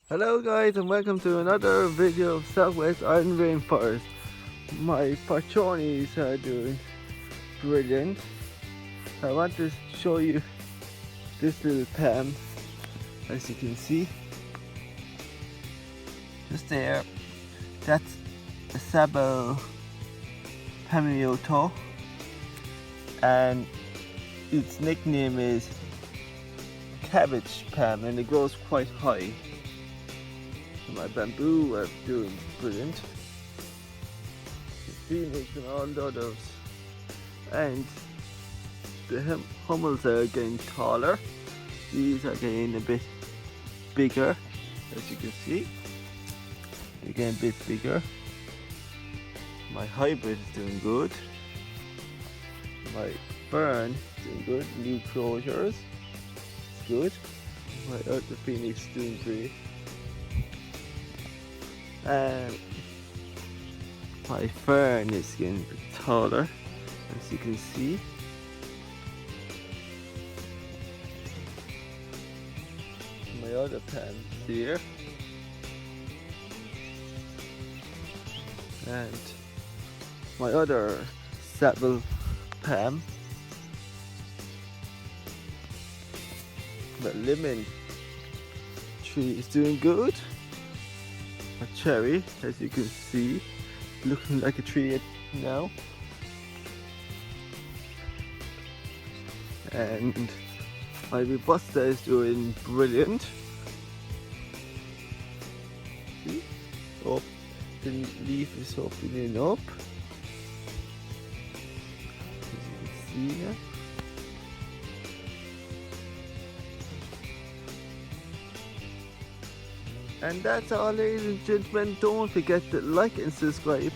Hello guys, and welcome to another video of Southwest Ireland Rainforest. My patronies are doing brilliant. I want to show you this little palm, as you can see. Just there, that's a Sabo Pamioto, and its nickname is cabbage palm, and it grows quite high. My bamboo are doing brilliant. The phoenix and all the others. And the hummels are getting taller. These are getting a bit bigger, as you can see. They're getting a bit bigger. My hybrid is doing good. My fern is doing good. New closures. It's good. My other phoenix is doing great. And my fern is getting a bit taller, as you can see. My other palm here, and my other Sabo palm. The lemon tree is doing good. A cherry, as you can see, looking like a tree now. And my robusta is doing brilliant. See? Oh, the leaf is opening up, as you can see now. And that's all, ladies and gentlemen. Don't forget to like and subscribe,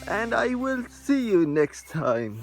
and I will see you next time.